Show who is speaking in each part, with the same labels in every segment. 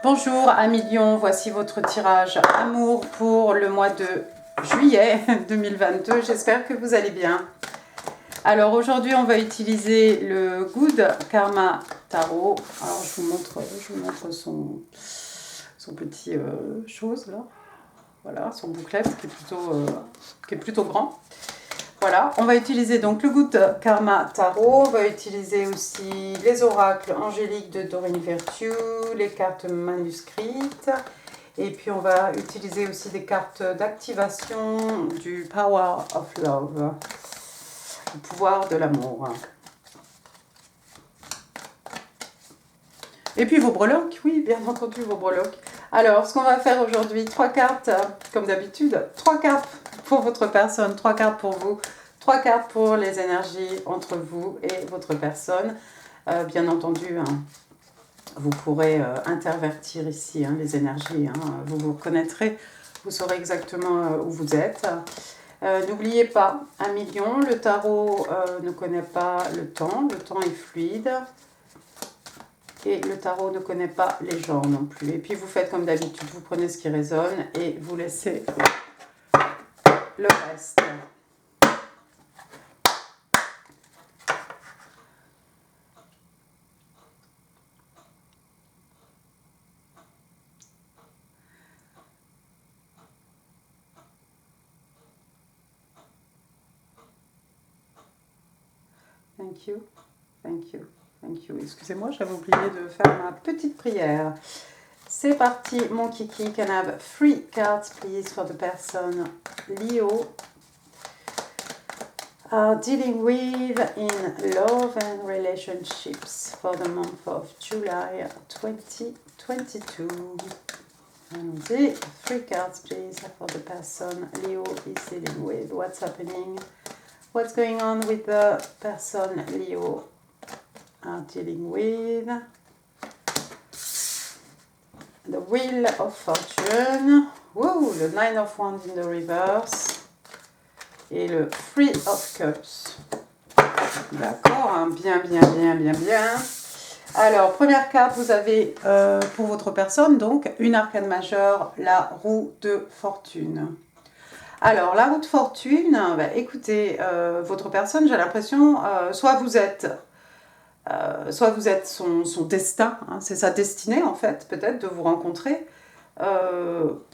Speaker 1: Bonjour amis Lion, voici votre tirage amour pour le mois de juillet 2022. J'espère que vous allez bien. Alors aujourd'hui on va utiliser le Good Karma Tarot. Alors je vous montre son petit chose là. Voilà, son bouclet qui est plutôt grand. Voilà, on va utiliser donc le Good Karma Tarot, on va utiliser aussi les oracles angéliques de Doreen Virtue, les cartes manuscrites, et puis on va utiliser aussi des cartes d'activation du Power of Love, le pouvoir de l'amour. Et puis vos breloques, oui, bien entendu vos breloques. Alors, ce qu'on va faire aujourd'hui, 3 cartes, comme d'habitude, 3 cartes pour votre personne, 3 cartes pour vous, 3 cartes pour les énergies entre vous et votre personne. Bien entendu, hein, vous pourrez intervertir ici les énergies, vous vous reconnaîtrez, vous saurez exactement où vous êtes. N'oubliez pas, 1 million, le tarot ne connaît pas le temps est fluide. Et le tarot ne connaît pas les genres non plus. Et puis vous faites comme d'habitude, vous prenez ce qui résonne et vous laissez le reste. Thank you, thank you, thank you. Excusez-moi, j'avais oublié de faire ma petite prière. C'est parti, mon kiki. Can I have 3 cards, please, for the person Leo are dealing with in love and relationships for the month of July 2022. And the 3 cards, please, for the person Leo is dealing with. What's happening? What's going on with the person Leo are dealing with? The Wheel of Fortune. Whoa, the 9 of Wands in the reverse. Et le 3 of Cups. D'accord, bien. Alors, première carte, vous avez pour votre personne, donc, une arcane majeure, la roue de fortune. Alors, la roue de fortune, écoutez, votre personne, j'ai l'impression, soit vous êtes son destin, c'est sa destinée en fait, peut-être de vous rencontrer,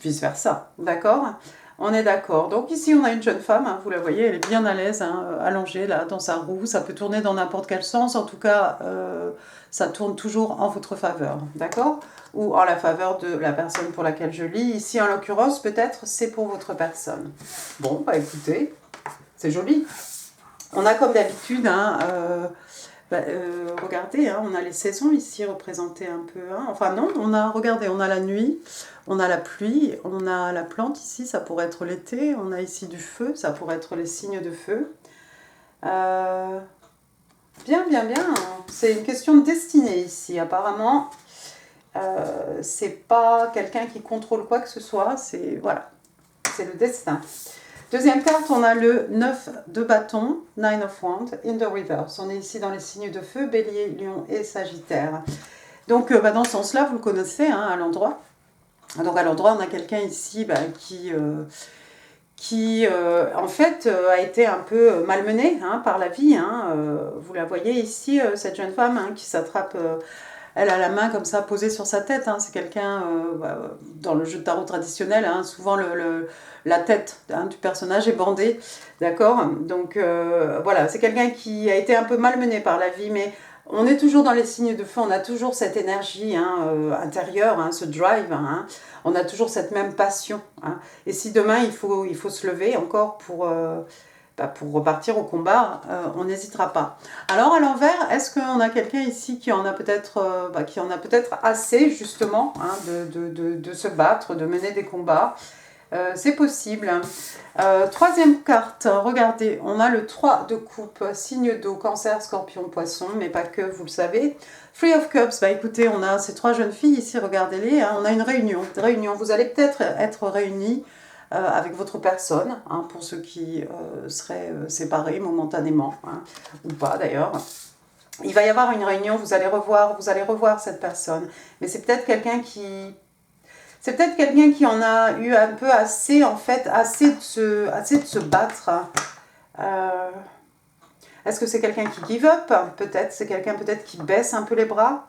Speaker 1: vice versa, d'accord? On est d'accord. Donc ici, on a une jeune femme, vous la voyez, elle est bien à l'aise, allongée là dans sa roue. Ça peut tourner dans n'importe quel sens. En tout cas, ça tourne toujours en votre faveur, d'accord? Ou en la faveur de la personne pour laquelle je lis. Ici, en l'occurrence, peut-être, c'est pour votre personne. Bon, écoutez, c'est joli. On a comme d'habitude, regardez, on a les saisons ici représentées un peu. Enfin non, regardez, on a la nuit, on a la pluie, on a la plante ici, ça pourrait être l'été, on a ici du feu, ça pourrait être les signes de feu. Bien. C'est une question de destinée ici, apparemment. C'est pas quelqu'un qui contrôle quoi que ce soit, c'est le destin. Deuxième carte, on a le 9 de bâton, 9 of Wands, in the reverse. On est ici dans les signes de feu, bélier, lion et sagittaire. Donc, dans ce sens-là, vous le connaissez, à l'endroit. Donc, à l'endroit, on a quelqu'un ici qui en fait, a été un peu malmenée par la vie. Vous la voyez ici, cette jeune femme qui s'attrape... elle a la main comme ça posée sur sa tête. C'est quelqu'un, dans le jeu de tarot traditionnel, souvent la tête du personnage est bandée. D'accord? Donc voilà, c'est quelqu'un qui a été un peu malmené par la vie, mais on est toujours dans les signes de feu, on a toujours cette énergie intérieure, ce drive, on a toujours cette même passion. Et si demain il faut se lever encore pour repartir au combat, on n'hésitera pas. Alors à l'envers, est-ce qu'on a quelqu'un ici qui en a peut-être assez justement de se battre, de mener des combats? C'est possible. Troisième carte, regardez, on a le 3 de coupe, signe d'eau, cancer, scorpion, poisson, mais pas que, vous le savez. 3 of Cups, écoutez, on a ces 3 jeunes filles ici, regardez-les, on a une réunion. Vous allez peut-être être réunis avec votre personne, pour ceux qui seraient séparés momentanément, ou pas d'ailleurs. Il va y avoir une réunion, vous allez revoir cette personne. Mais c'est peut-être quelqu'un qui... C'est peut-être quelqu'un qui en a eu un peu assez, en fait, assez de se battre. Est-ce que c'est quelqu'un qui give up? Peut-être, c'est quelqu'un peut-être qui baisse un peu les bras.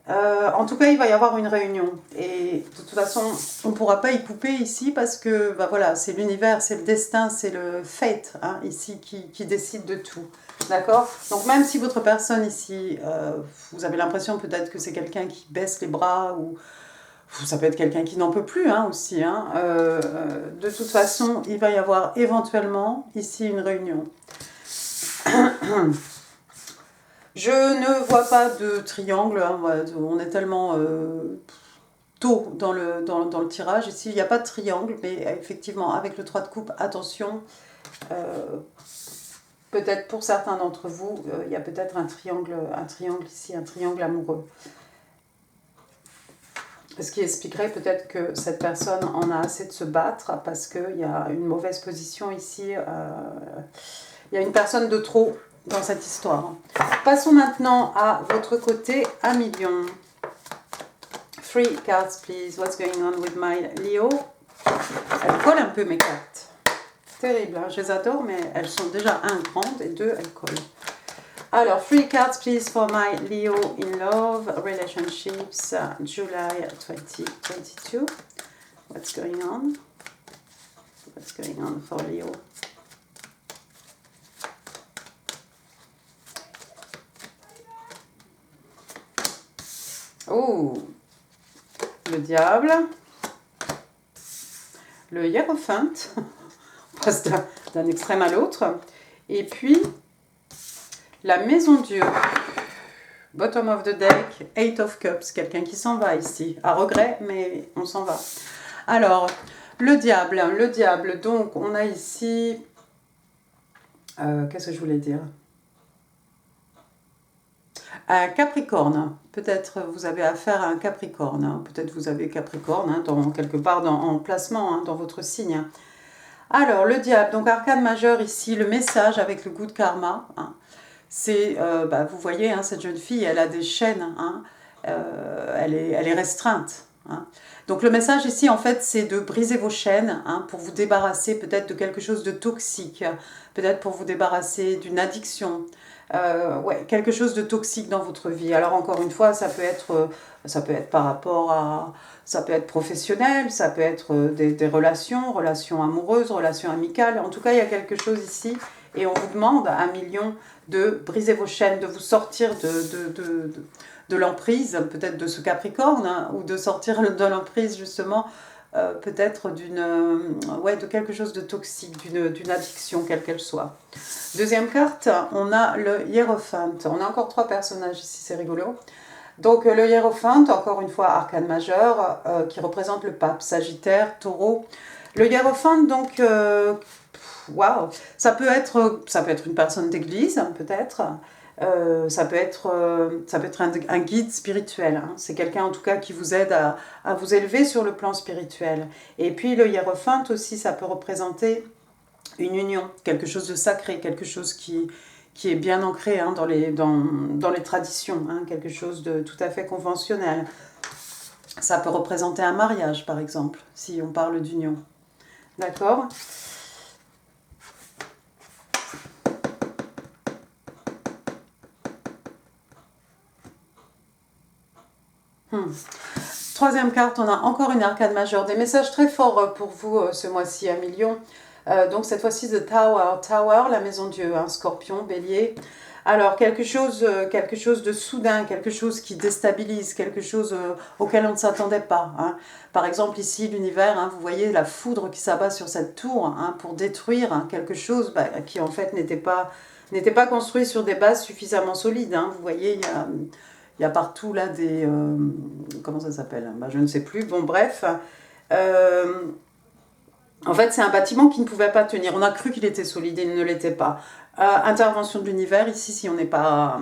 Speaker 1: En tout cas, il va y avoir une réunion. Et de toute façon, on ne pourra pas y couper ici parce que bah voilà, c'est l'univers, c'est le destin, c'est le fate hein, ici qui décide de tout. D'accord? Donc même si votre personne ici, vous avez l'impression peut-être que c'est quelqu'un qui baisse les bras ou ça peut être quelqu'un qui n'en peut plus hein, aussi. Hein, de toute façon, il va y avoir éventuellement ici une réunion. Je ne vois pas de triangle, hein, on est tellement tôt dans le tirage. Ici, il n'y a pas de triangle, mais effectivement, avec le 3 de coupe, attention, peut-être pour certains d'entre vous, il y a peut-être un triangle ici, un triangle amoureux. Ce qui expliquerait peut-être que cette personne en a assez de se battre parce qu'il y a une mauvaise position ici, il y a une personne de trop dans cette histoire. Passons maintenant à votre côté, à million. 3 cards, please. What's going on with my Leo? Elles collent un peu mes cartes. Terrible, hein? Je les adore, mais elles sont déjà un, grandes, et deux, elles collent. Alors, 3 cards, please, for my Leo in love, relationships, July 2022. What's going on? What's going on for Leo? Oh, le diable, le hiérophant, on passe d'un extrême à l'autre, et puis la maison Dieu, bottom of the deck, 8 of cups, quelqu'un qui s'en va ici, à regret, mais on s'en va. Alors, le diable, donc on a ici, qu'est-ce que je voulais dire ? Un Capricorne, peut-être vous avez affaire à un Capricorne, hein. Peut-être vous avez Capricorne hein, quelque part en placement hein, dans votre signe. Alors, le diable, donc arcane majeur ici, le message avec le good karma, hein. C'est, vous voyez, hein, cette jeune fille, elle a des chaînes, hein, elle est restreinte. Hein. Donc le message ici, en fait, c'est de briser vos chaînes hein, pour vous débarrasser peut-être de quelque chose de toxique, peut-être pour vous débarrasser d'une addiction, ouais, quelque chose de toxique dans votre vie. Alors encore une fois, ça peut être par rapport à... Ça peut être professionnel, ça peut être des relations amoureuses, relations amicales. En tout cas, il y a quelque chose ici et on vous demande à 1 million de briser vos chaînes, de vous sortir de l'emprise, peut-être de ce Capricorne, hein, ou de sortir de l'emprise justement peut-être de quelque chose de toxique, d'une addiction, quelle qu'elle soit. Deuxième carte, on a le hiérophant. On a encore 3 personnages ici, c'est rigolo. Donc le hiérophant, encore une fois, arcane majeur, qui représente le pape, Sagittaire, Taureau. Le hiérophant, donc, waouh, ça peut être une personne d'église, peut-être. Ça peut être un guide spirituel. Hein. C'est quelqu'un en tout cas qui vous aide à vous élever sur le plan spirituel. Et puis le hiérophant aussi, ça peut représenter une union, quelque chose de sacré, quelque chose qui est bien ancré hein, dans les traditions, hein, quelque chose de tout à fait conventionnel. Ça peut représenter un mariage, par exemple, si on parle d'union. D'accord ? Troisième carte, on a encore une arcane majeure. Des messages très forts pour vous ce mois-ci à million. Donc cette fois-ci, The Tower, la maison Dieu, hein, Scorpion, Bélier. Alors quelque chose de soudain, quelque chose qui déstabilise, quelque chose auquel on ne s'attendait pas. Hein. Par exemple ici, l'univers, hein, vous voyez la foudre qui s'abat sur cette tour hein, pour détruire hein, quelque chose qui en fait n'était pas construit sur des bases suffisamment solides. Hein. Vous voyez, il y a partout là des... comment ça s'appelle je ne sais plus. Bon, bref. En fait, c'est un bâtiment qui ne pouvait pas tenir. On a cru qu'il était solide et il ne l'était pas. Intervention de l'univers, ici, si on n'est pas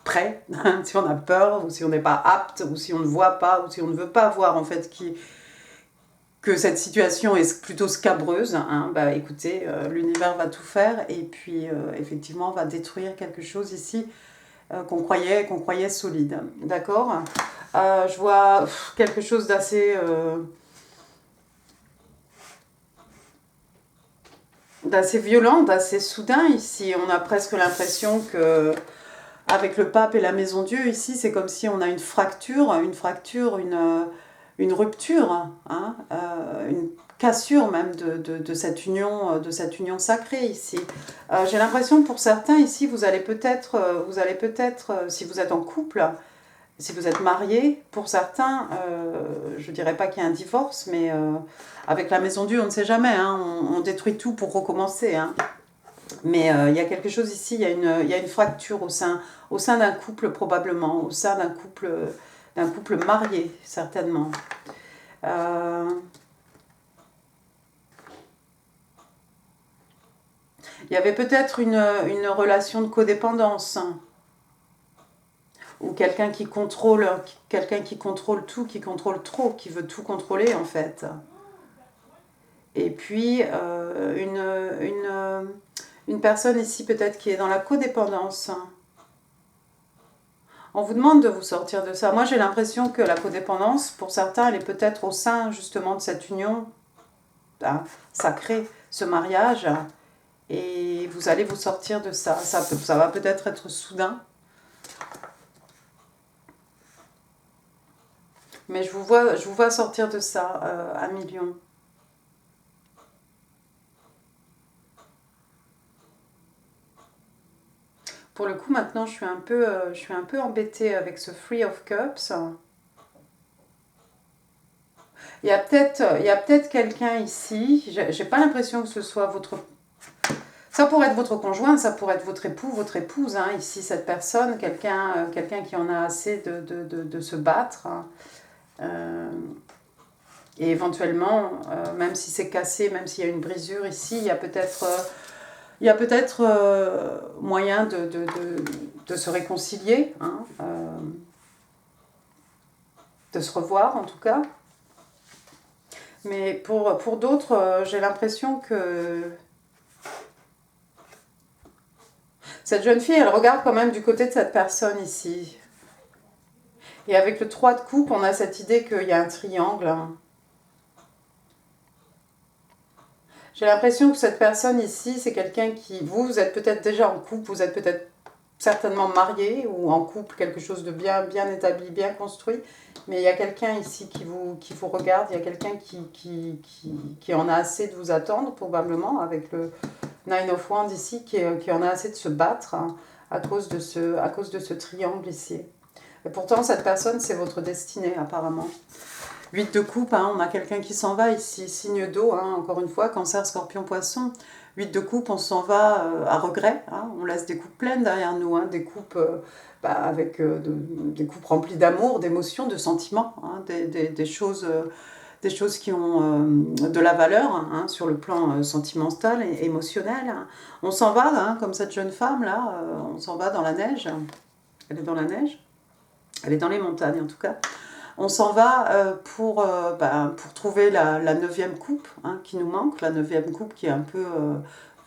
Speaker 1: prêt, si on a peur, ou si on n'est pas apte, ou si on ne voit pas, ou si on ne veut pas voir, en fait, que cette situation est plutôt scabreuse, hein, bah écoutez, l'univers va tout faire et puis effectivement va détruire quelque chose ici qu'on croyait solide. D'accord. Je vois quelque chose d'assez violent, d'assez soudain ici. On a presque l'impression que avec le pape et la maison Dieu ici, c'est comme si on a une fracture, une rupture, hein, une cassure même de cette union sacrée ici. J'ai l'impression que pour certains ici, vous allez peut-être, si vous êtes en couple, si vous êtes marié, pour certains, je ne dirais pas qu'il y a un divorce, mais avec la maison Dieu, on ne sait jamais, hein, on détruit tout pour recommencer. Hein. Mais il y a quelque chose ici, il y a une fracture au sein d'un couple probablement, au sein d'un couple marié certainement. Il y avait peut-être une relation de codépendance, hein, ou quelqu'un qui contrôle tout, qui contrôle trop, qui veut tout contrôler en fait. Et puis une personne ici peut-être qui est dans la codépendance. On vous demande de vous sortir de ça. Moi j'ai l'impression que la codépendance, pour certains, elle est peut-être au sein justement de cette union, hein, sacrée, ce mariage. Et vous allez vous sortir de ça. Ça va peut-être être soudain. Mais je vous vois sortir de ça à millions. Pour le coup, maintenant, je suis un peu embêtée avec ce Three of Cups. Il y a peut-être quelqu'un ici, j'ai pas l'impression que ce soit votre... Ça pourrait être votre conjoint, ça pourrait être votre époux, votre épouse, hein, ici, cette personne, quelqu'un qui en a assez de se battre. Hein. Et éventuellement, même si c'est cassé, même s'il y a une brisure ici, il y a peut-être moyen de se réconcilier, hein, de se revoir en tout cas. Mais pour d'autres, j'ai l'impression que cette jeune fille, elle regarde quand même du côté de cette personne ici. Et avec le 3 de coupe, on a cette idée qu'il y a un triangle. Hein. J'ai l'impression que cette personne ici, c'est quelqu'un qui... Vous êtes peut-être déjà en couple, vous êtes peut-être certainement marié ou en couple, quelque chose de bien établi, bien construit. Mais il y a quelqu'un ici qui vous regarde, il y a quelqu'un qui en a assez de vous attendre, probablement, avec le Nine of Wands ici, qui en a assez de se battre, hein, à cause de ce triangle ici. Et pourtant, cette personne, c'est votre destinée, apparemment. 8 de coupe, hein, on a quelqu'un qui s'en va ici, signe d'eau, hein, encore une fois, cancer, scorpion, poisson. 8 de coupe, on s'en va à regret, hein, on laisse des coupes pleines derrière nous, hein, des coupes avec des coupes remplies d'amour, d'émotions, de sentiments, hein, des choses qui ont de la valeur, hein, sur le plan sentimental et émotionnel. Hein. On s'en va, hein, comme cette jeune femme là, on s'en va dans la neige. Elle est dans la neige, elle est dans les montagnes en tout cas. On s'en va pour trouver la 9e coupe, hein, qui nous manque, la 9e coupe qui est un peu,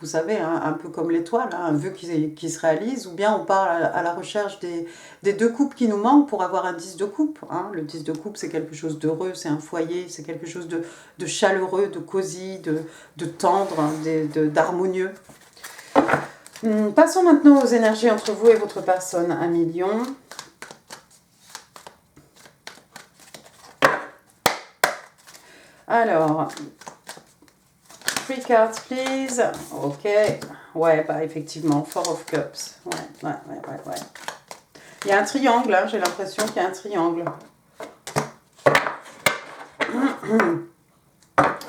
Speaker 1: vous savez, hein, un peu comme l'étoile, hein, un vœu qui se réalise, ou bien on part à la recherche des 2 coupes qui nous manquent pour avoir un 10 de coupe. Hein. Le 10 de coupe, c'est quelque chose d'heureux, c'est un foyer, c'est quelque chose de chaleureux, de cosy, de tendre, hein, d'harmonieux. Passons maintenant aux énergies entre vous et votre personne, 1 million. Alors, 3 cards, please. Ok. Ouais, bah effectivement, 4 of Cups. Ouais. Il y a un triangle, hein, j'ai l'impression qu'il y a un triangle.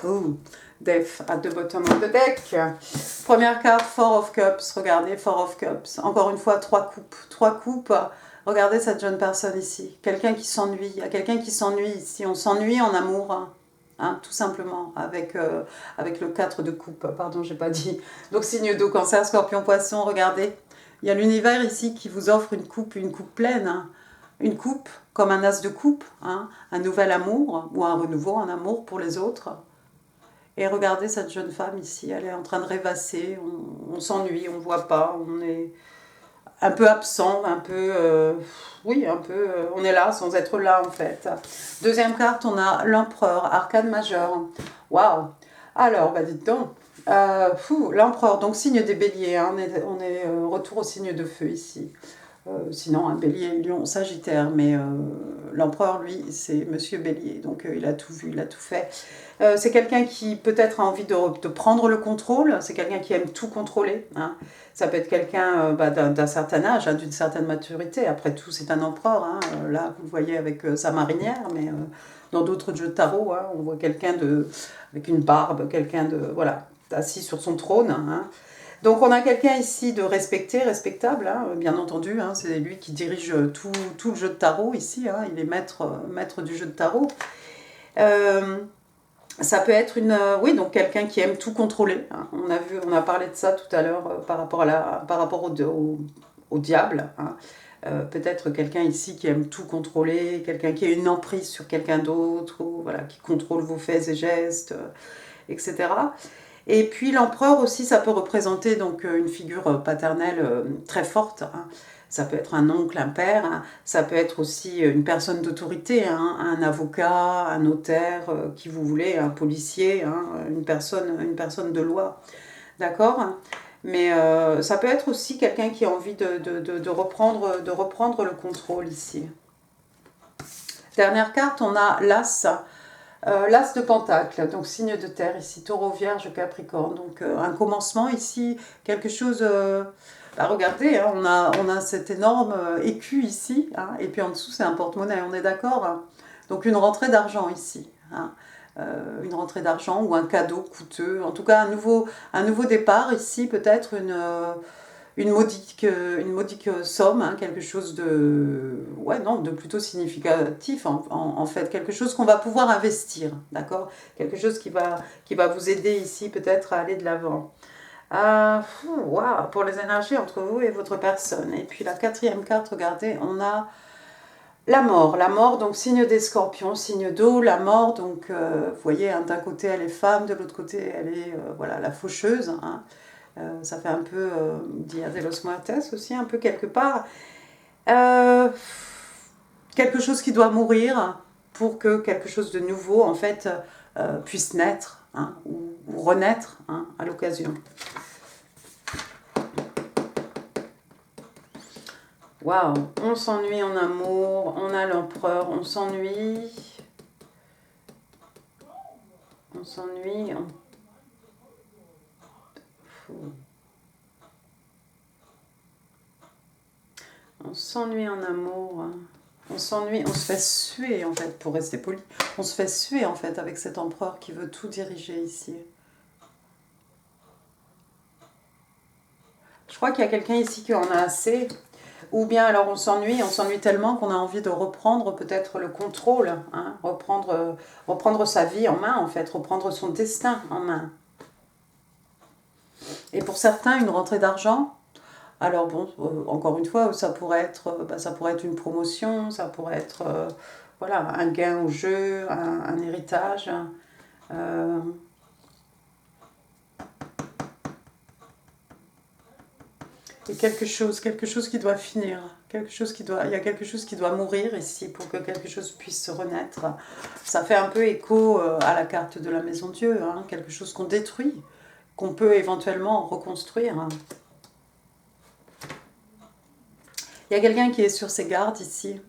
Speaker 1: Ooh, Death at the bottom of the deck. Première carte, 4 of Cups. Regardez, 4 of Cups. Encore une fois, 3 coupes. 3 coupes. Regardez cette jeune personne ici. Quelqu'un qui s'ennuie. Il y a quelqu'un qui s'ennuie ici. On s'ennuie en amour. Hein, tout simplement, avec le 4 de coupe, pardon, j'ai pas dit. Donc, signe d'eau, cancer, scorpion, poisson, regardez. Il y a l'univers ici qui vous offre une coupe pleine. Hein. Une coupe comme un as de coupe, hein, un nouvel amour ou un renouveau, un amour pour les autres. Et regardez cette jeune femme ici, elle est en train de rêvasser, on s'ennuie, on ne voit pas, on est un peu absent, un peu... oui, un peu... on est là sans être là en fait. Deuxième carte, on a l'empereur, arcane majeur. Waouh. Alors, bah dites donc. L'empereur, donc signe des béliers, hein, on est retour au signe de feu ici. Sinon, un bélier, lion, sagittaire, mais l'empereur, lui, c'est monsieur bélier, donc il a tout vu, il a tout fait. C'est quelqu'un qui peut-être a envie de prendre le contrôle, c'est quelqu'un qui aime tout contrôler. Hein. Ça peut être quelqu'un d'un certain âge, hein, d'une certaine maturité. Après tout, c'est un empereur. Hein. Là, vous le voyez avec sa marinière, mais dans d'autres jeux de tarot, hein, on voit quelqu'un avec une barbe, quelqu'un voilà, assis sur son trône. Hein. Donc on a quelqu'un ici de respecté, respectable, hein, bien entendu. Hein, c'est lui qui dirige tout le jeu de tarot ici. Hein, il est maître du jeu de tarot. Ça peut être oui, donc quelqu'un qui aime tout contrôler. Hein. On a parlé de ça tout à l'heure par rapport au diable. Hein. Peut-être quelqu'un ici qui aime tout contrôler, quelqu'un qui a une emprise sur quelqu'un d'autre, ou voilà, qui contrôle vos faits et gestes, etc. Et puis l'empereur aussi, ça peut représenter donc une figure paternelle très forte. Hein. Ça peut être un oncle, un père, hein. Ça peut être aussi une personne d'autorité, hein, un avocat, un notaire, qui vous voulez, un policier, hein, une personne de loi. D'accord? Mais ça peut être aussi quelqu'un qui a envie de reprendre le contrôle ici. Dernière carte, on a l'As. L'As de Pentacle, donc signe de terre ici, Taureau, Vierge, Capricorne. Donc un commencement ici, quelque chose... regardez, hein, on a cet énorme écu ici, hein, et puis en dessous c'est un porte-monnaie, on est d'accord, hein. Donc une rentrée d'argent ici. Hein. Une rentrée d'argent ou un cadeau coûteux. En tout cas, un nouveau départ ici, peut-être une modique somme, hein, quelque chose de plutôt significatif en fait, quelque chose qu'on va pouvoir investir, d'accord, quelque chose qui va vous aider ici peut-être à aller de l'avant. Pour les énergies entre vous et votre personne. Et puis la quatrième carte, regardez, on a la mort, donc signe des scorpions, signe d'eau, la mort, donc vous voyez, hein, d'un côté elle est femme, de l'autre côté elle est voilà, la faucheuse, hein. Ça fait un peu Dia de los Muertes aussi, un peu quelque part. Quelque chose qui doit mourir pour que quelque chose de nouveau, en fait, puisse naître, hein, ou renaître, hein, à l'occasion. Waouh, on s'ennuie en amour, on a l'empereur, on s'ennuie. On s'ennuie. On s'ennuie en amour. On s'ennuie, on se fait suer en fait, pour rester poli. On se fait suer en fait avec cet empereur qui veut tout diriger ici. Je crois qu'il y a quelqu'un ici qui en a assez. Ou bien alors on s'ennuie tellement qu'on a envie de reprendre peut-être le contrôle, hein, reprendre sa vie en main en fait, reprendre son destin en main. Et pour certains, une rentrée d'argent, alors bon, encore une fois, ça pourrait être une promotion, ça pourrait être voilà, un gain au jeu, un héritage. Et quelque chose qui doit finir, il y a quelque chose qui doit mourir ici pour que quelque chose puisse se renaître. Ça fait un peu écho à la carte de la Maison Dieu, hein, quelque chose qu'on détruit, qu'on peut éventuellement reconstruire. Il y a quelqu'un qui est sur ses gardes ici.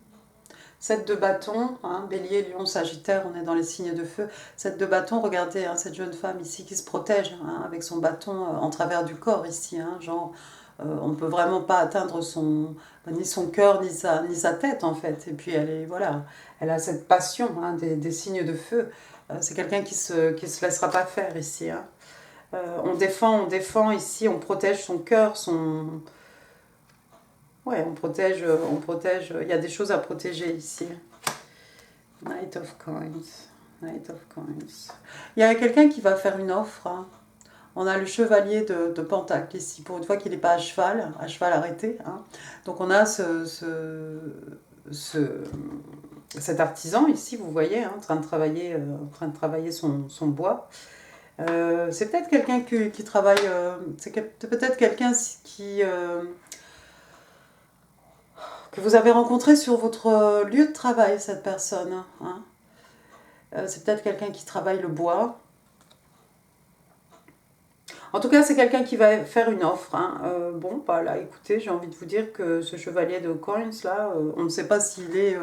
Speaker 1: 7 de bâton, hein, bélier, lion, sagittaire, on est dans les signes de feu. 7 de bâton, regardez, hein, cette jeune femme ici qui se protège, hein, avec son bâton en travers du corps ici, hein, genre... on ne peut vraiment pas atteindre ni son cœur ni sa tête en fait. Et puis elle a cette passion, hein, des signes de feu. C'est quelqu'un qui se laissera pas faire ici. Hein. On défend ici, on protège son cœur, on protège. Il y a des choses à protéger ici. Knight of Coins. Il y a quelqu'un qui va faire une offre. Hein. On a le chevalier de Pentacle ici, pour une fois qu'il n'est pas à cheval arrêté. Hein. Donc on a cet artisan ici, vous voyez, hein, en train de travailler son bois. C'est peut-être quelqu'un qui travaille, c'est peut-être quelqu'un que vous avez rencontré sur votre lieu de travail, cette personne. Hein. C'est peut-être quelqu'un qui travaille le bois. En tout cas, c'est quelqu'un qui va faire une offre. Hein. Bon, bah là, écoutez, j'ai envie de vous dire que ce chevalier de coins, là, on ne sait pas s'il est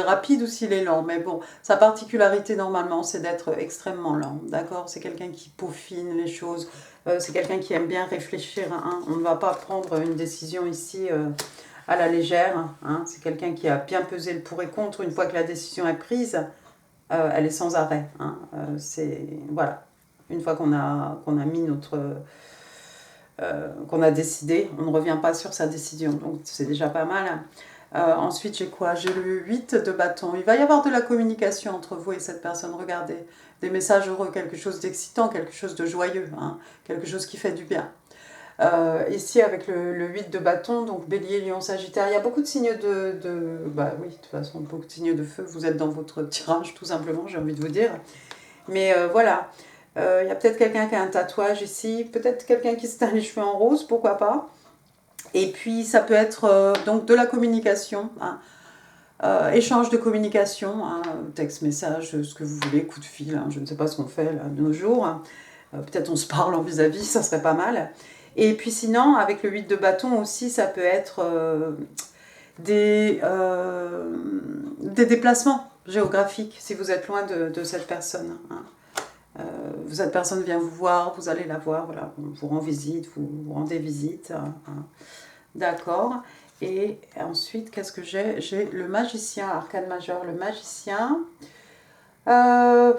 Speaker 1: rapide ou s'il est lent. Mais bon, sa particularité, normalement, c'est d'être extrêmement lent. D'accord? C'est quelqu'un qui peaufine les choses. C'est quelqu'un qui aime bien réfléchir. Hein. On ne va pas prendre une décision ici à la légère. Hein. C'est quelqu'un qui a bien pesé le pour et contre. Une fois que la décision est prise, elle est sans arrêt. Hein. Voilà. Une fois qu'on a mis qu'on a décidé, on ne revient pas sur sa décision. Donc c'est déjà pas mal. Ensuite, j'ai quoi? J'ai le 8 de bâton. Il va y avoir de la communication entre vous et cette personne. Regardez, des messages heureux, quelque chose d'excitant, quelque chose de joyeux, hein, quelque chose qui fait du bien. Ici, avec le 8 de bâton, donc bélier, lion, sagittaire, il y a beaucoup de signes bah oui, de toute façon, beaucoup de signes de feu. Vous êtes dans votre tirage, tout simplement, j'ai envie de vous dire. Mais voilà. Il y a peut-être quelqu'un qui a un tatouage ici, peut-être quelqu'un qui se teint les cheveux en rose, pourquoi pas. Et puis ça peut être donc de la communication, hein, échange de communication, hein, texte, message, ce que vous voulez, coup de fil, hein, je ne sais pas ce qu'on fait là, de nos jours. Hein. Peut-être on se parle en vis-à-vis, ça serait pas mal. Et puis sinon, avec le 8 de bâton aussi, ça peut être des déplacements géographiques, si vous êtes loin de cette personne. Hein. Cette personne vient vous voir, vous allez la voir, voilà, vous rend visite, vous rendez visite. Hein. D'accord. Et ensuite, qu'est-ce que j'ai? J'ai le magicien, arcane majeur, le magicien. Euh...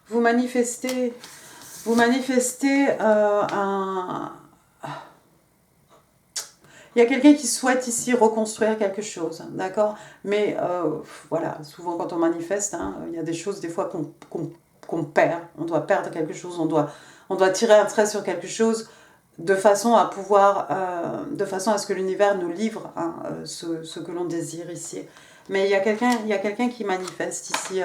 Speaker 1: Vous manifestez un... Il y a quelqu'un qui souhaite ici reconstruire quelque chose, d'accord? Mais voilà, souvent quand on manifeste, hein, il y a des choses des fois qu'on perd. On doit perdre quelque chose, on doit tirer un trait sur quelque chose de façon à pouvoir, de façon à ce que l'univers nous livre hein, ce que l'on désire ici. Mais il y a quelqu'un qui manifeste ici.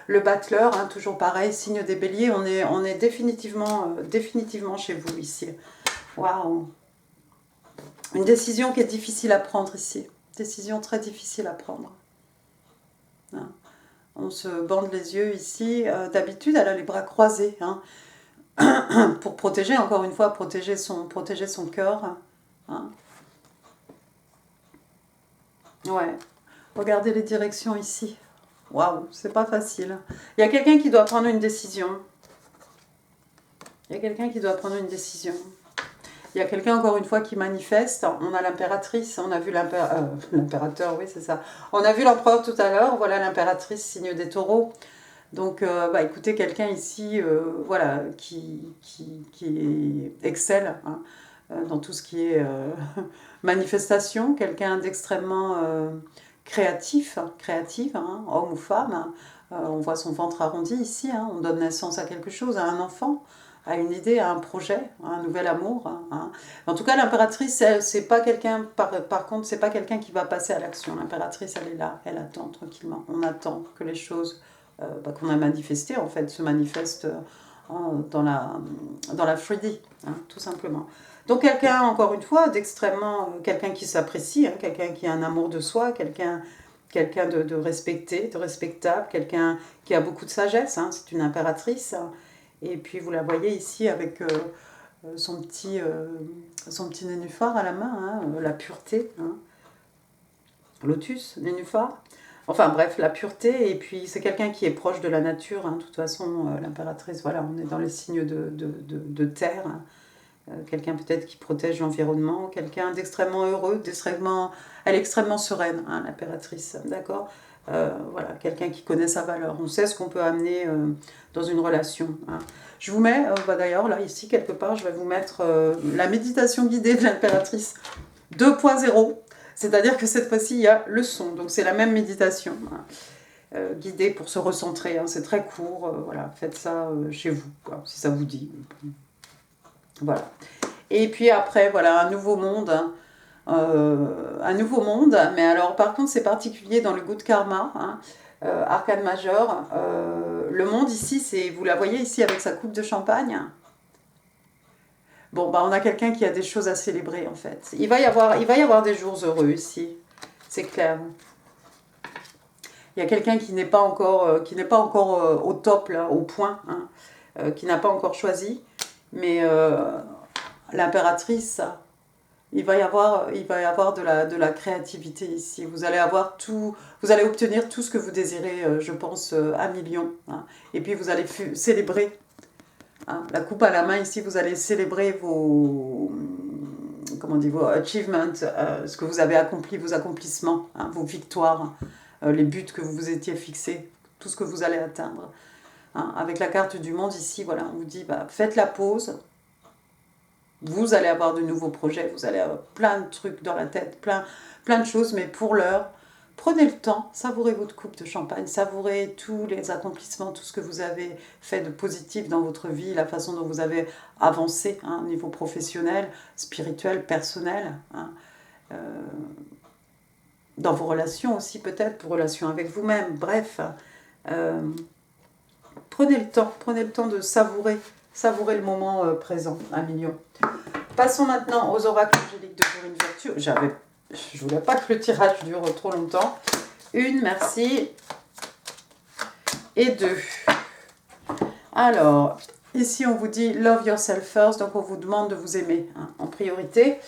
Speaker 1: Le battleur, hein, toujours pareil, signe des béliers, on est définitivement chez vous ici. Waouh! Une décision qui est difficile à prendre ici. Décision très difficile à prendre. Hein. On se bande les yeux ici. D'habitude, elle a les bras croisés. Hein, pour protéger, encore une fois, protéger son cœur. Hein. Ouais. Regardez les directions ici. Waouh, c'est pas facile. Il y a quelqu'un qui doit prendre une décision. Il y a quelqu'un qui doit prendre une décision. Il y a quelqu'un, encore une fois, qui manifeste. On a l'impératrice, on a vu l'impérateur, oui, c'est ça. On a vu l'empereur tout à l'heure, voilà l'impératrice, signe des taureaux. Donc, bah, écoutez, quelqu'un ici, voilà, qui excelle hein, dans tout ce qui est manifestation. Quelqu'un d'extrêmement créative, hein, homme ou femme. Hein. On voit son ventre arrondi ici, hein, on donne naissance à quelque chose, à un enfant. À une idée, à un projet, à un nouvel amour. Hein. En tout cas, l'impératrice, c'est pas quelqu'un, par contre, c'est pas quelqu'un qui va passer à l'action. L'impératrice, elle est là, elle attend tranquillement. On attend que les choses qu'on a manifestées, en fait, se manifestent dans la 3D, hein, tout simplement. Donc quelqu'un, encore une fois, d'extrêmement, quelqu'un qui s'apprécie, hein, quelqu'un qui a un amour de soi, quelqu'un de respecté, de respectable, quelqu'un qui a beaucoup de sagesse, hein, c'est une impératrice. Hein. Et puis vous la voyez ici avec son petit nénuphar à la main, hein, la pureté, hein. Lotus, nénuphar. Enfin bref, la pureté, et puis c'est quelqu'un qui est proche de la nature, hein. De toute façon, l'impératrice, voilà, on est dans les signes de terre. Hein. Quelqu'un peut-être qui protège l'environnement, quelqu'un d'extrêmement heureux, elle est extrêmement sereine, hein, l'impératrice, d'accord? Voilà, quelqu'un qui connaît sa valeur. On sait ce qu'on peut amener dans une relation. Hein. Je vous mets, bah d'ailleurs, là, ici, quelque part, je vais vous mettre la méditation guidée de l'impératrice 2.0. C'est-à-dire que cette fois-ci, il y a le son. Donc, c'est la même méditation. Hein. guidé pour se recentrer. Hein, c'est très court, voilà, faites ça chez vous, quoi, si ça vous dit. Voilà. Et puis après, voilà, un nouveau monde. Hein, un nouveau monde, mais alors par contre c'est particulier dans le Good Karma, hein, arcane majeur. Le monde ici, c'est, vous la voyez ici avec sa coupe de champagne. Bon, bah on a quelqu'un qui a des choses à célébrer en fait. Il va y avoir des jours heureux ici, c'est clair. Il y a quelqu'un qui n'est pas encore, au top là, au point, hein, qui n'a pas encore choisi, mais l'impératrice. Il va y avoir de la créativité ici. Vous allez obtenir tout ce que vous désirez, je pense, à millions. Hein. Et puis vous allez célébrer. Hein. La coupe à la main ici, vous allez célébrer vos achievements, ce que vous avez accompli, vos accomplissements, hein, vos victoires, les buts que vous vous étiez fixés, tout ce que vous allez atteindre. Hein. Avec la carte du monde ici, voilà, on vous dit, faites la pause. Vous allez avoir de nouveaux projets, vous allez avoir plein de trucs dans la tête, plein de choses, mais pour l'heure, prenez le temps, savourez votre coupe de champagne, savourez tous les accomplissements, tout ce que vous avez fait de positif dans votre vie, la façon dont vous avez avancé, hein, au niveau professionnel, spirituel, personnel, hein, dans vos relations aussi peut-être, vos relations avec vous-même, bref. Prenez le temps de savourer le moment présent, un million. Passons maintenant aux oracles angéliques de Dorine Virtue. Je voulais pas que le tirage dure trop longtemps. 1, merci. Et 2. Alors, ici on vous dit love yourself first, donc on vous demande de vous aimer, hein, en priorité.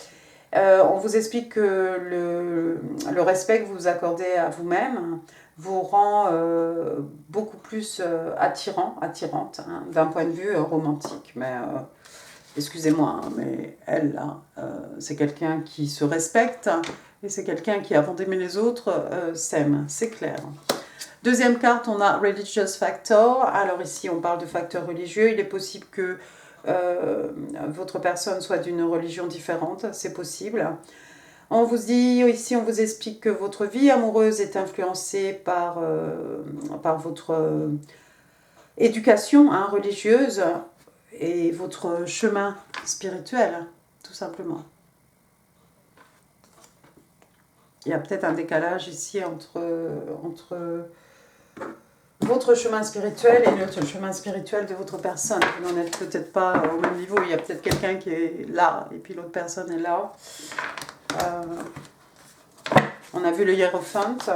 Speaker 1: On vous explique que le respect que vous accordez à vous-même vous rend beaucoup plus attirante, hein, d'un point de vue romantique. Mais excusez-moi, hein, mais elle, là, c'est quelqu'un qui se respecte et c'est quelqu'un qui, avant d'aimer les autres, s'aime, c'est clair. Deuxième carte, on a Religious Factor. Alors ici, on parle de facteur religieux. Il est possible que votre personne soit d'une religion différente, c'est possible. On vous dit, ici, on vous explique que votre vie amoureuse est influencée par votre éducation, hein, religieuse et votre chemin spirituel, tout simplement. Il y a peut-être un décalage ici entre votre chemin spirituel et le chemin spirituel de votre personne. Vous n'en êtes peut-être pas au même niveau. Il y a peut-être quelqu'un qui est là et puis l'autre personne est là. On a vu le Hiérophante.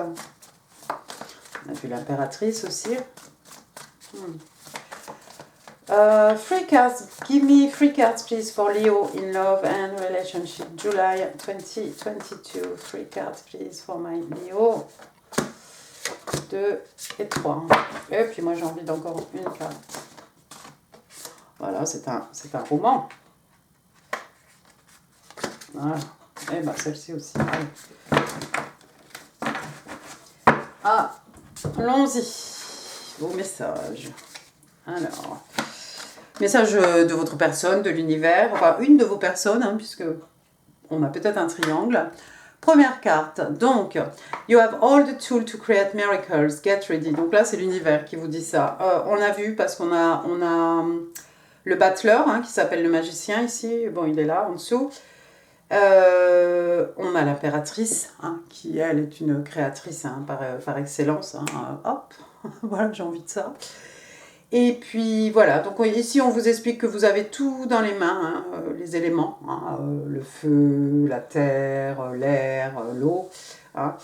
Speaker 1: On a vu l'impératrice aussi. Free cards. Give me 3 cards, please, for Leo in love and relationship. July 2022. 3 cards, please, for my Leo. 2 et 3. Et puis moi, j'ai envie d'encore une carte. Voilà, c'est un roman. Voilà. Et bien, celle-ci aussi. Ah, allons-y. Vos messages. Alors, message de votre personne, de l'univers, enfin une de vos personnes, hein, puisque on a peut-être un triangle. Première carte, donc, you have all the tools to create miracles, get ready. Donc là, c'est l'univers qui vous dit ça. On a vu, parce qu'on a le Battler, hein, qui s'appelle le magicien ici, bon, il est là, en dessous. On a l'impératrice, hein, qui, elle, est une créatrice, hein, par excellence. Hein, hop, voilà, j'ai envie de ça. Et puis voilà, donc ici on vous explique que vous avez tout dans les mains, hein, les éléments, hein, le feu, la terre, l'air, l'eau. Hein.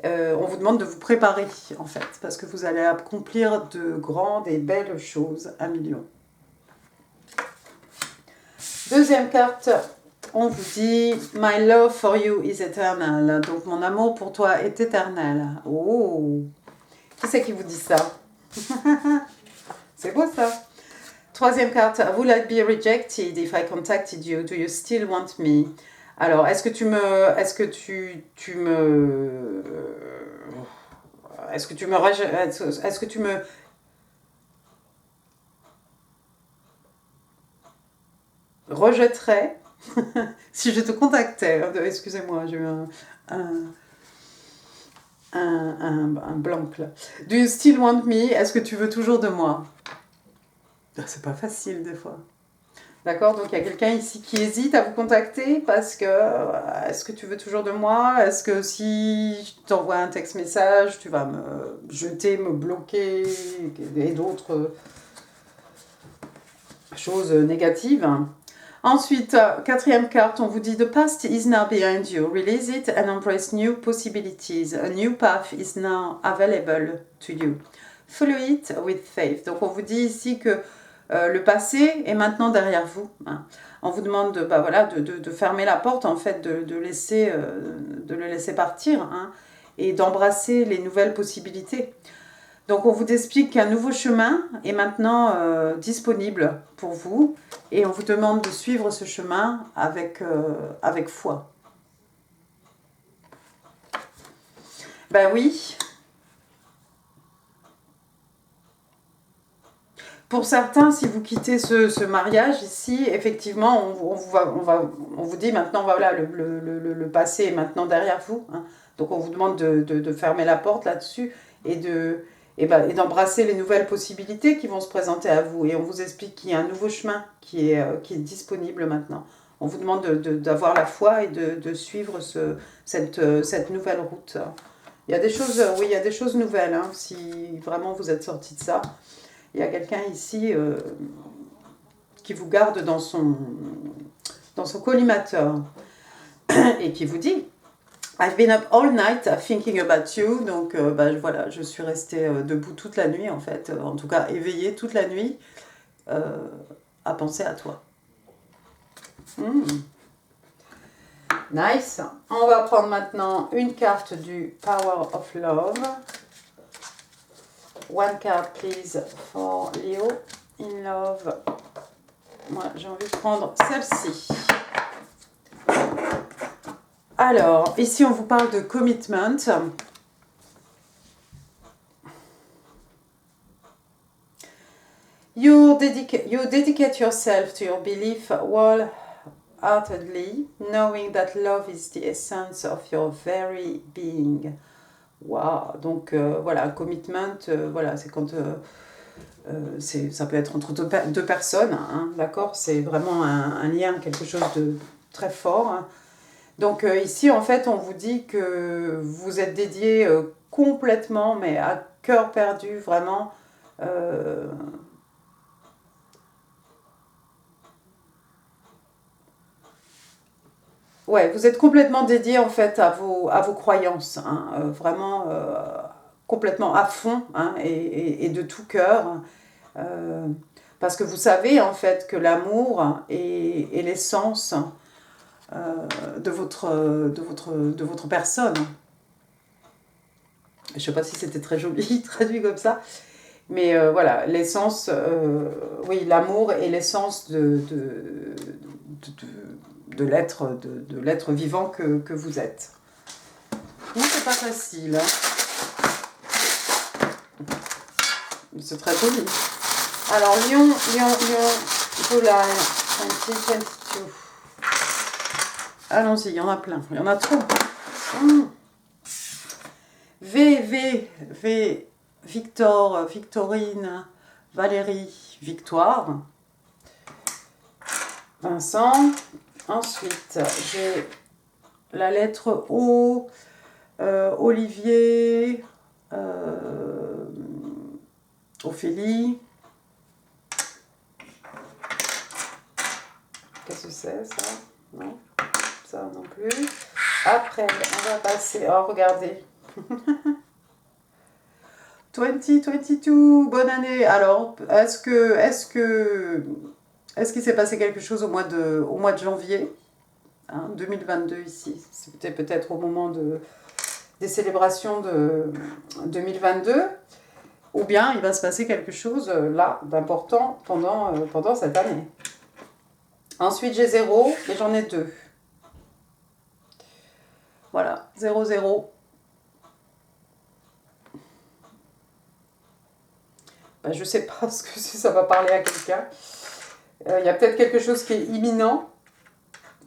Speaker 1: On vous demande de vous préparer en fait, parce que vous allez accomplir de grandes et belles choses, 1 million. Deuxième carte, on vous dit « My love for you is eternal ». Donc mon amour pour toi est éternel. Oh, qui c'est qui vous dit ça? C'est beau ça. Troisième carte. Will I be rejected if I contacted you? Do you still want me? Alors, est-ce que tu me rejetterais si je te contactais? Excusez-moi, j'ai eu un... un blanc là. Do you still want me? Est-ce que tu veux toujours de moi? C'est pas facile des fois. D'accord, donc il y a quelqu'un ici qui hésite à vous contacter parce que est-ce que tu veux toujours de moi? Est-ce que si je t'envoie un texte message, tu vas me jeter, me bloquer et d'autres choses négatives? Ensuite, quatrième carte, on vous dit The past is now behind you. Release it and embrace new possibilities. A new path is now available to you. Follow it with faith. Donc on vous dit ici que le passé est maintenant derrière vous. Hein. On vous demande de fermer la porte, en fait, de le laisser partir hein, et d'embrasser les nouvelles possibilités. Donc on vous explique qu'un nouveau chemin est maintenant disponible pour vous et on vous demande de suivre ce chemin avec foi. Ben oui. Pour certains, si vous quittez ce mariage ici, effectivement, on vous dit maintenant, voilà, le passé est maintenant derrière vous. Hein. Donc on vous demande de fermer la porte là-dessus et d'embrasser les nouvelles possibilités qui vont se présenter à vous. Et on vous explique qu'il y a un nouveau chemin qui est disponible maintenant. On vous demande d'avoir la foi et de suivre cette nouvelle route. Il y a des choses, oui, il y a des choses nouvelles, hein, si vraiment vous êtes sorti de ça. Il y a quelqu'un ici qui vous garde dans son collimateur et qui vous dit I've been up all night thinking about you. Donc voilà, je suis restée debout toute la nuit en fait, en tout cas éveillée toute la nuit à penser à toi. Nice. On va prendre maintenant une carte du Power of Love. One card please for Leo in love. Moi j'ai envie de prendre celle-ci. Alors, ici on vous parle de commitment. You dedicate yourself to your belief wholeheartedly, knowing that love is the essence of your very being. Wow. Donc voilà, commitment, voilà, c'est quand ça peut être entre deux personnes, hein, d'accord, c'est vraiment un lien, quelque chose de très fort. Hein. Donc ici en fait on vous dit que vous êtes dédié complètement, mais à cœur perdu, vraiment. Ouais, vous êtes complètement dédié en fait à vos croyances, hein, vraiment complètement à fond hein, et de tout cœur, parce que vous savez en fait que l'amour est l'essence de votre personne. Je ne sais pas si c'était très joli traduit comme ça, mais voilà, l'essence, oui, l'amour est l'essence de l'être vivant que vous êtes. Non, c'est pas facile. Hein. C'est très joli. Alors, Lion, July 2022. Allons-y, il y en a plein. Il y en a trop. V, Victor, Victorine, Valérie, Victoire. Vincent. Ensuite, j'ai la lettre O, Olivier, Ophélie. Qu'est-ce que c'est ça? Non, ça non plus. Après, on va passer. Oh, regardez. 2022, bonne année. Alors, est-ce qu'il s'est passé quelque chose au mois de janvier hein, 2022 ici? C'était peut-être au moment des célébrations de 2022. Ou bien il va se passer quelque chose là d'important pendant cette année. Ensuite, j'ai 0 et j'en ai 2. Voilà, 0, 0. Ben, je ne sais pas ce que ça va parler à quelqu'un. Il y a peut-être quelque chose qui est imminent,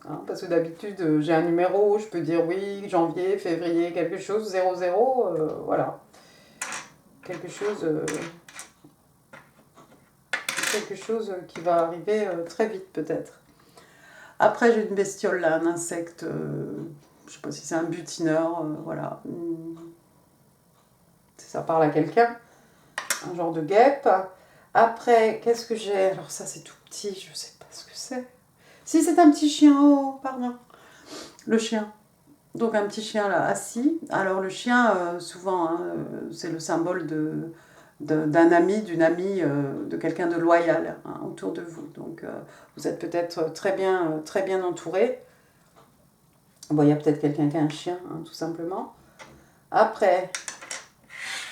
Speaker 1: hein, parce que d'habitude, j'ai un numéro, je peux dire oui, janvier, février, quelque chose, 00, voilà. Quelque chose qui va arriver très vite peut-être. Après, j'ai une bestiole là, un insecte, je sais pas si c'est un butineur, voilà. Ça parle à quelqu'un, un genre de guêpe. Après, qu'est-ce que j'ai? Alors ça, c'est tout petit, je sais pas ce que c'est. Si, c'est un petit chien, oh, pardon. Le chien. Donc un petit chien là, assis. Alors le chien, souvent, hein, c'est le symbole d'un ami, d'une amie, de quelqu'un de loyal hein, autour de vous. Donc vous êtes peut-être très bien entouré. Bon, il y a peut-être quelqu'un qui a un chien, hein, tout simplement. Après,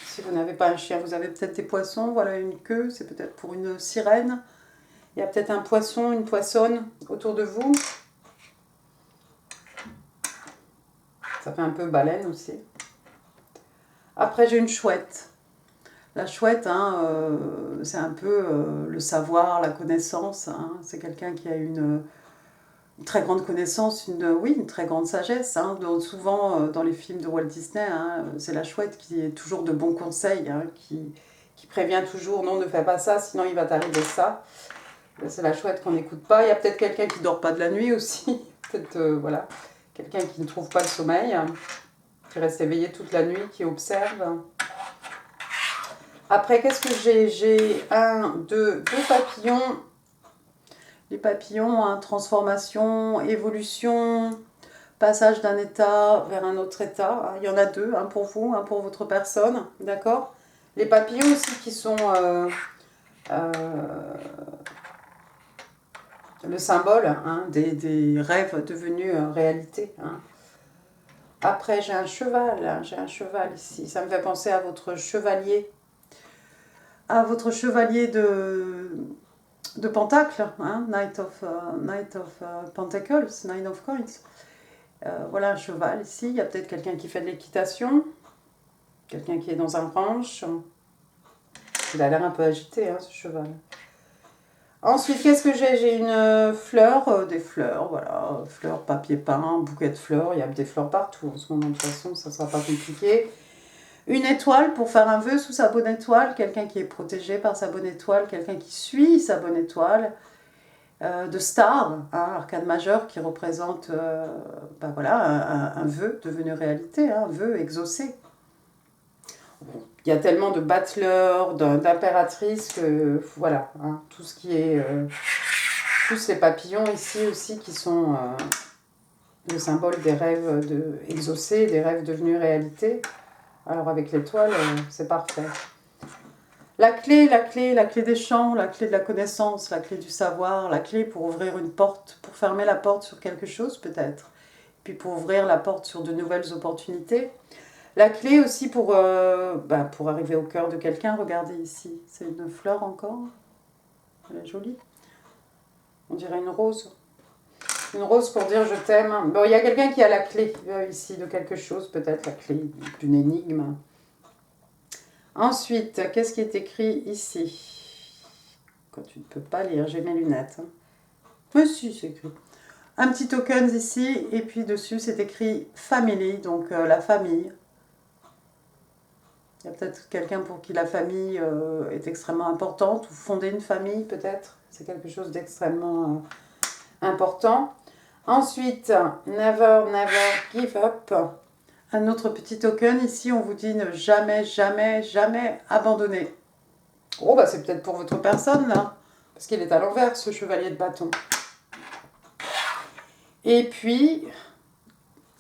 Speaker 1: si vous n'avez pas un chien, vous avez peut-être des poissons. Voilà, une queue, c'est peut-être pour une sirène. Il y a peut-être un poisson, une poissonne autour de vous. Ça fait un peu baleine aussi. Après, j'ai une chouette. La chouette, hein, c'est un peu le savoir, la connaissance. Hein. C'est quelqu'un qui a une très grande connaissance, une très grande sagesse. Hein. Donc, souvent, dans les films de Walt Disney, hein, c'est la chouette qui est toujours de bons conseils, hein, qui prévient toujours, non, ne fais pas ça, sinon il va t'arriver ça. C'est la chouette qu'on n'écoute pas. Il y a peut-être quelqu'un qui ne dort pas de la nuit aussi. Peut-être, voilà, quelqu'un qui ne trouve pas le sommeil, hein, qui reste éveillé toute la nuit, qui observe. Après, qu'est-ce que j'ai? J'ai deux papillons. Les papillons, hein, transformation, évolution, passage d'un état vers un autre état. Il y en a deux, un pour vous, un pour votre personne, d'accord? Les papillons aussi qui sont le symbole hein, des rêves devenus réalité. Hein. Après, j'ai un cheval ici. Ça me fait penser à votre chevalier. À votre chevalier de Pentacle, hein, Knight of Pentacles, Nine of Coins. Voilà un cheval ici. Il y a peut-être quelqu'un qui fait de l'équitation, quelqu'un qui est dans un ranch. Il a l'air un peu agité, hein, ce cheval. Ensuite, qu'est-ce que j'ai? J'ai une fleur, des fleurs, voilà, fleurs, papier peint, bouquet de fleurs. Il y a des fleurs partout en ce moment, de toute façon, ça ne sera pas compliqué. Une étoile pour faire un vœu sous sa bonne étoile, quelqu'un qui est protégé par sa bonne étoile, quelqu'un qui suit sa bonne étoile. De star, hein, arcane majeur qui représente voilà, un vœu devenu réalité, hein, un vœu exaucé. Il y a tellement de battleurs, d'impératrices que voilà, hein, tout ce qui est. Tous les papillons ici aussi qui sont le symbole des rêves exaucés, des rêves devenus réalité. Alors avec l'étoile, c'est parfait. La clé des champs, la clé de la connaissance, la clé du savoir, la clé pour ouvrir une porte, pour fermer la porte sur quelque chose peut-être, puis pour ouvrir la porte sur de nouvelles opportunités. La clé aussi pour arriver au cœur de quelqu'un, regardez ici, c'est une fleur encore, elle est jolie, on dirait une rose. Une rose pour dire je t'aime. Bon, il y a quelqu'un qui a la clé ici de quelque chose, peut-être la clé d'une énigme. Ensuite, qu'est-ce qui est écrit ici? Quand tu ne peux pas lire, j'ai mes lunettes. Hein. Mais si, c'est écrit. Un petit token ici, et puis dessus, c'est écrit family, donc la famille. Il y a peut-être quelqu'un pour qui la famille est extrêmement importante, ou fonder une famille, peut-être. C'est quelque chose d'extrêmement important. Ensuite, never, never give up. Un autre petit token, ici, on vous dit ne jamais, jamais, jamais abandonner. Oh, bah c'est peut-être pour votre personne, là. Parce qu'il est à l'envers, ce chevalier de bâton. Et puis,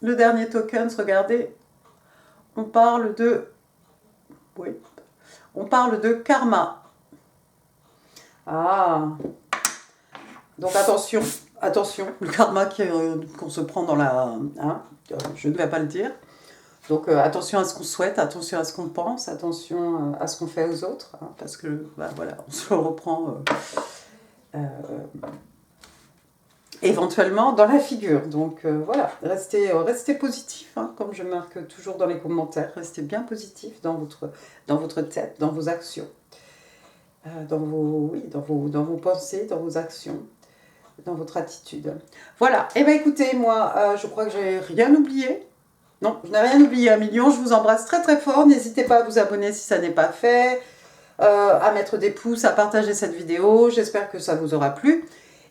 Speaker 1: le dernier token, regardez, on parle de... Oui. On parle de karma. Ah. Donc attention, le karma qu'on se prend dans la... Hein, je ne vais pas le dire. Donc attention à ce qu'on souhaite, attention à ce qu'on pense, attention à ce qu'on fait aux autres, hein, parce que voilà, on se le reprend éventuellement dans la figure. Donc voilà, restez positif, hein, comme je marque toujours dans les commentaires, restez bien positif dans votre tête, dans vos actions, dans vos pensées, dans vos actions. dans votre attitude. Voilà, et bien écoutez, moi, je crois que j'ai rien oublié. Non, je n'ai rien oublié, 1 million. Je vous embrasse très très fort. N'hésitez pas à vous abonner si ça n'est pas fait, à mettre des pouces, à partager cette vidéo. J'espère que ça vous aura plu.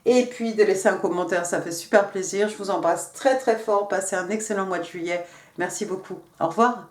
Speaker 1: Et puis de laisser un commentaire, ça fait super plaisir. Je vous embrasse très très fort. Passez un excellent mois de juillet. Merci beaucoup. Au revoir.